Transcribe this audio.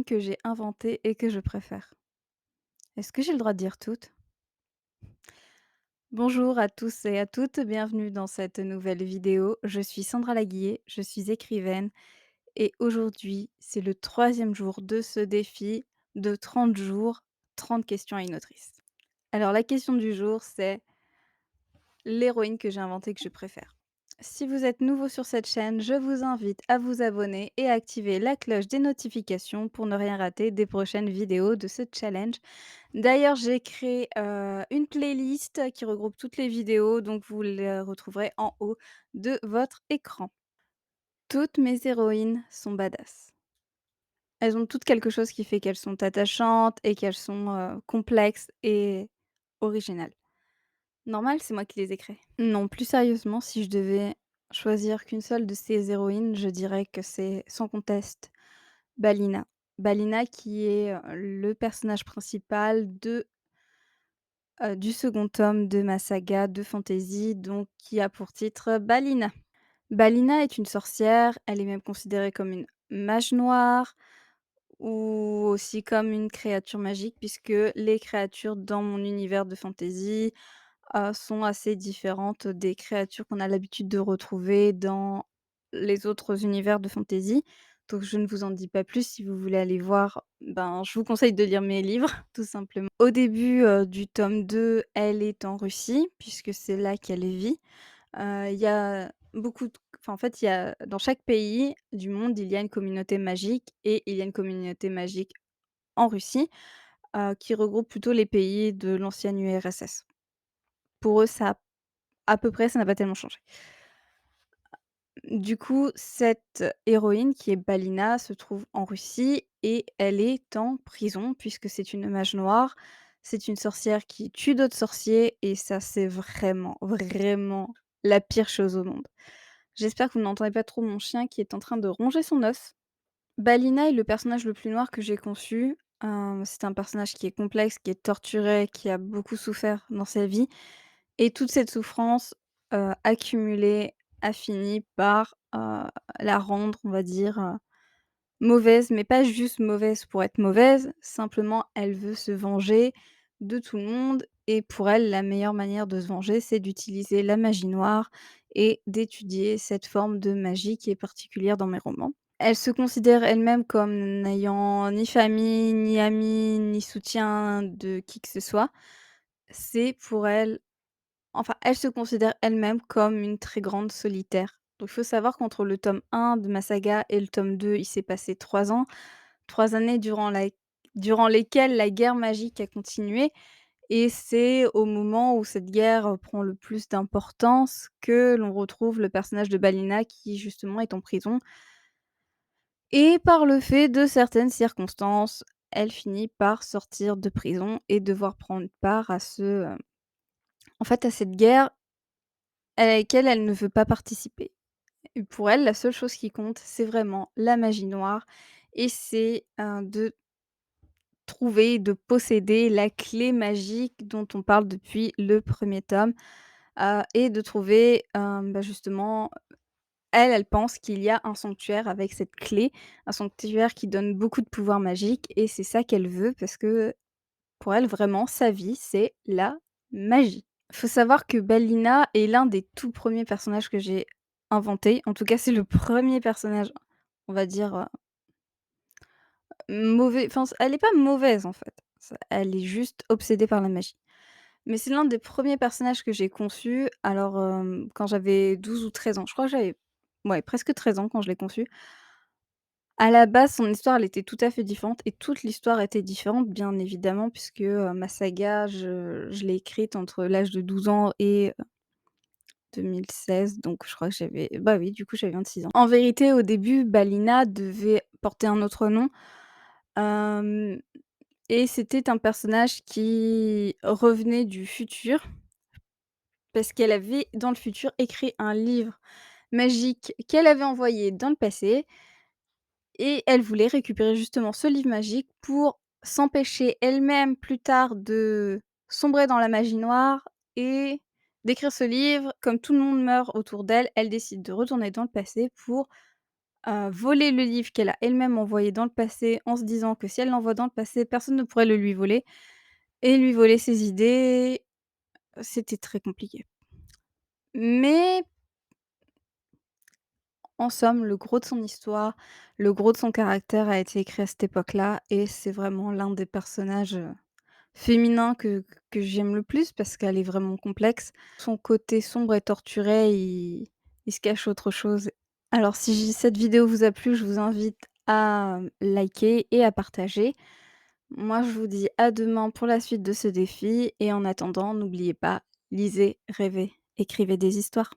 que j'ai inventées et que je préfère. Est-ce que j'ai le droit de dire toutes? Bonjour à tous et à toutes, bienvenue dans cette nouvelle vidéo. Je suis Sandra Laguillet, je suis écrivaine et aujourd'hui, c'est le troisième jour de ce défi de 30 jours, 30 questions à une autrice. Alors la question du jour, c'est l'héroïne que j'ai inventée que je préfère. Si vous êtes nouveau sur cette chaîne, je vous invite à vous abonner et à activer la cloche des notifications pour ne rien rater des prochaines vidéos de ce challenge. D'ailleurs, j'ai créé, une playlist qui regroupe toutes les vidéos, donc vous les retrouverez en haut de votre écran. Toutes mes héroïnes sont badass. Elles ont toutes quelque chose qui fait qu'elles sont attachantes et qu'elles sont, complexes et originales. Normal, c'est moi qui les ai créées. Non, plus sérieusement, si je devais choisir qu'une seule de ces héroïnes, je dirais que c'est sans conteste Balina. Balina qui est, le personnage principal du second tome de ma saga de fantasy, donc qui a pour titre Balina. Balina est une sorcière, elle est même considérée comme une mage noire ou aussi comme une créature magique puisque les créatures dans mon univers de fantasy sont assez différentes des créatures qu'on a l'habitude de retrouver dans les autres univers de fantasy. Donc je ne vous en dis pas plus, si vous voulez aller voir, ben, je vous conseille de lire mes livres, tout simplement. Au début, du tome 2, elle est en Russie, puisque c'est là qu'elle vit. Il y a beaucoup de enfin, en fait, il y a dans chaque pays du monde, il y a une communauté magique et il y a une communauté magique en Russie, qui regroupe plutôt les pays de l'ancienne URSS. Pour eux, ça à peu près, ça n'a pas tellement changé. Du coup, cette héroïne qui est Balina se trouve en Russie et elle est en prison puisque c'est une mage noire. C'est une sorcière qui tue d'autres sorciers et ça, c'est vraiment, vraiment la pire chose au monde. J'espère que vous n'entendez pas trop mon chien qui est en train de ronger son os. Balina est le personnage le plus noir que j'ai conçu. C'est un personnage qui est complexe, qui est torturé, qui a beaucoup souffert dans sa vie et toute cette souffrance, accumulée a fini par, la rendre, on va dire, mauvaise, mais pas juste mauvaise pour être mauvaise, simplement elle veut se venger de tout le monde et pour elle, la meilleure manière de se venger, c'est d'utiliser la magie noire et d'étudier cette forme de magie qui est particulière dans mes romans. Elle se considère elle-même comme n'ayant ni famille, ni amis, ni soutien de qui que ce soit. C'est pour elle Enfin, elle se considère elle-même comme une très grande solitaire. Donc il faut savoir qu'entre le tome 1 de ma saga et le tome 2, il s'est passé 3 ans, 3 années durant lesquelles la guerre magique a continué et c'est au moment où cette guerre, prend le plus d'importance que l'on retrouve le personnage de Balina qui justement est en prison et par le fait de certaines circonstances, elle finit par sortir de prison et devoir prendre part à en fait, à cette guerre à laquelle elle ne veut pas participer. Et pour elle, la seule chose qui compte, c'est vraiment la magie noire et c'est, de trouver, de posséder la clé magique dont on parle depuis le premier tome, et de trouver, bah, justement, elle pense qu'il y a un sanctuaire avec cette clé, un sanctuaire qui donne beaucoup de pouvoir magique et c'est ça qu'elle veut parce que pour elle, vraiment, sa vie, c'est la magie. Faut savoir que Bellina est l'un des tout premiers personnages que j'ai inventé. En tout cas, c'est le premier personnage, on va dire, mauvais enfin, elle est pas mauvaise, en fait. Elle est juste obsédée par la magie. Mais c'est l'un des premiers personnages que j'ai conçu, alors, quand j'avais 12 ou 13 ans. Je crois que j'avais, ouais, presque 13 ans quand je l'ai conçu. À la base, son histoire, elle était tout à fait différente et toute l'histoire était différente, bien évidemment, puisque, ma saga, je l'ai écrite entre l'âge de 12 ans et 2016, donc je crois que j'avais bah, oui, du coup, j'avais 26 ans. En vérité, au début, Balina devait porter un autre nom, hem et c'était un personnage qui revenait du futur, parce qu'elle avait, dans le futur, écrit un livre magique qu'elle avait envoyé dans le passé et elle voulait récupérer justement ce livre magique pour s'empêcher elle-même plus tard de sombrer dans la magie noire et d'écrire ce livre. Comme tout le monde meurt autour d'elle, elle décide de retourner dans le passé pour, voler le livre qu'elle a elle-même envoyé dans le passé en se disant que si elle l'envoie dans le passé, personne ne pourrait le lui voler et lui voler ses idées, c'était très compliqué. Mais en somme, le gros de son histoire, le gros de son caractère a été écrit à cette époque-là et c'est vraiment l'un des personnages, féminins que j'aime le plus parce qu'elle est vraiment complexe. Son côté sombre et torturé, il se cache autre chose. Alors si cette vidéo vous a plu, je vous invite à, liker et à partager. Moi, je vous dis à demain pour la suite de ce défi et en attendant, n'oubliez pas, lisez, rêvez, écrivez des histoires.